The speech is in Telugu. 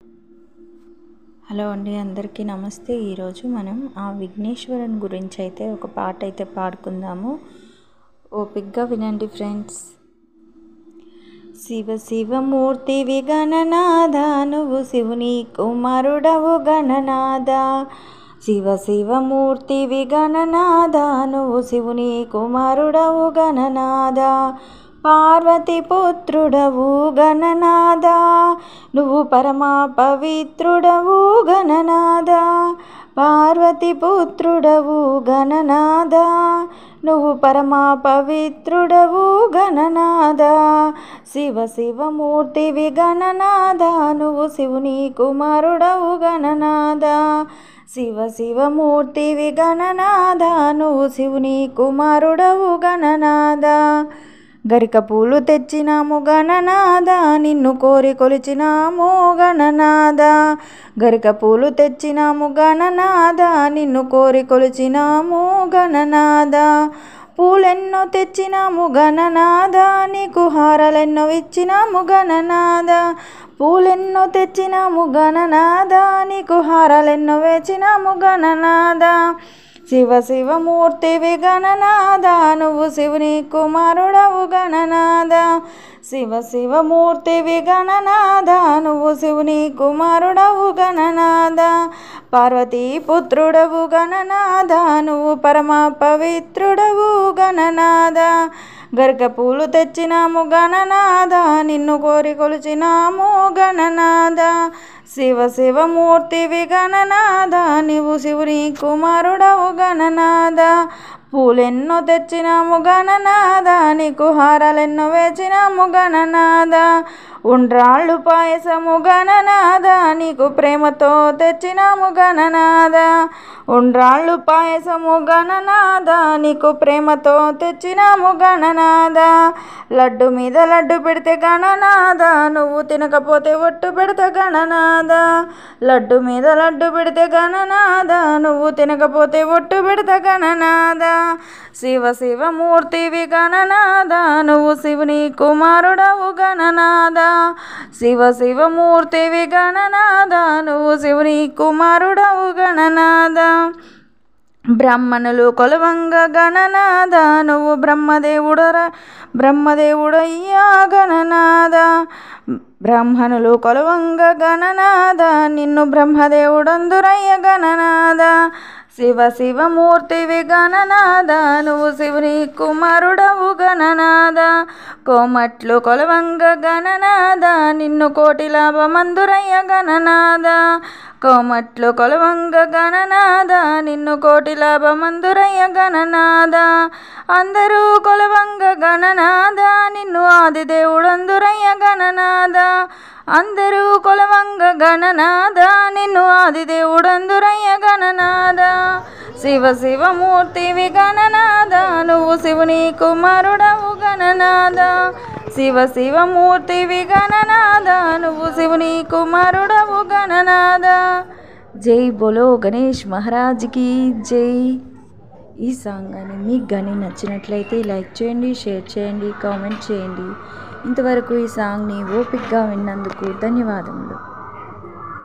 హలో అండి, అందరికీ నమస్తే. ఈరోజు మనం ఆ విఘ్నేశ్వరుని గురించి అయితే ఒక పాట అయితే పాడుకుందాము. ఓపిగ్గా వినండి ఫ్రెండ్స్. శివ శివమూర్తివి గణనాథ, నువ్వు శివుని కుమారుడవు గణనాథ. శివ శివమూర్తివి గణనాథ, నువ్వు శివుని కుమారుడవు గణనాథ. పార్వతి పుత్రుడవు గణనాథ, నువ్వు పరమా పవిత్రుడవు గణనాథ. పార్వతి పుత్రుడవు గణనాథ, నువ్వు పరమా పవిత్రుడవు గణనాథ. శివ శివమూర్తివి గణనాథ, నువ్వు శివుని కుమారుడవు గణనాథ. శివ శివమూర్తివి గణనాథ, నువ్వు శివుని కుమారుడవు గణనాథ. గరిక పూలు తెచ్చినాము గణనాథ, నిన్ను కోరి కొలిచినాము గణనాథ. గరిక పూలు తెచ్చినాము గణనాథ, నిన్ను కోరి కొలిచినాము గణనాథ. పూలెన్నో తెచ్చినాము గణనాథ, నీకు హారాలెన్నో ఇచ్చినాము గణనాథ. పూలెన్నో తెచ్చినాము గణనాథ, నీకు హారాలెన్నో వేచినాము గణనాథ. శివ శివమూర్తివి గణనాథ, నువ్వు శివుని కుమారుడవు గణనాథ. శివ శివమూర్తివి గణనాథ, నువ్వు శివుని కుమారుడవు గణనాథ. పార్వతీ పుత్రుడవు గణనాథ, నువ్వు పరమ పవిత్రుడవు గణనాథ. గరిక పూలు తెచ్చినాము గణనాథ, నిన్ను కోరి కొలిచినాము గణనాథ. శివ శివమూర్తివి గణనాథ, నీవు శివుని కుమారుడవు గణనాథ. పూలెన్నో తెచ్చినాము గణనాథ, నీకు హారాలెన్నో వేచినాము గణనాథ. ఉండ్రాళ్ళు పాయసము గణనాథ, నీకు ప్రేమతో తెచ్చినాము గణనాథ. ఉండ్రాళ్ళు పాయసము గణనాథ, నీకు ప్రేమతో తెచ్చినాము గణనాథ. లడ్డు మీద లడ్డు పెడితే గణనాథ, నువ్వు తినకపోతే ఒట్టు పెడితే గణనాథ. లడ్డు మీద లడ్డు పెడితే గణనాథ, నువ్వు తినకపోతే ఒట్టు పెడితే గణనాథ. శివ శివమూర్తివి గణనాథ, నువ్వు శివుని కుమారుడవు గణనాథ. శివ శివమూర్తివి గణనాథ, నువ్వు శివుని కుమారుడవు గణనాథ. బ్రాహ్మణులు కొలవంగ గణనాథ, నువ్వు బ్రహ్మదేవుడయ్యా గణనాథ. బ్రాహ్మణులు కొలవంగ గణనాథ, నిన్ను బ్రహ్మదేవుడందురయ్య గణనాథ. శివ శివమూర్తివి గణనాథ, నువ్వు శివుని కుమారుడవు గణనాథ. కోమట్లు కొలవంగ గణనాథ, నిన్ను కోటి లాభమందురయ్య గణనాథ. కోమట్లు కొలవంగ గణనాథ, నిన్ను కోటి లాభమందురయ్య గణనాథ. అందరూ కొలవంగ గణనాథ, నిన్ను ఆదిదేవుడందురయ్య గణనాథ. అందరూ కొలవంగ గణనాథ, నిన్ను ఆదిదేవుడందురయ్య గణనాథ. శివ శివమూర్తివి గణనాథ, నువ్వు శివుని కుమారుడవు గణనాథ. శివ శివమూర్తివి గణనాథ, నువ్వు శివుని కుమారుడవు గణనాథ. జై బోలో గణేష్ మహారాజ్కి జై. ఈ సాంగ్ కానీ మీకు కానీ నచ్చినట్లయితే లైక్ చేయండి, షేర్ చేయండి, కామెంట్ చేయండి. ఇంతవరకు ఈ సాంగ్ని ఓపికగా విన్నందుకు ధన్యవాదములు.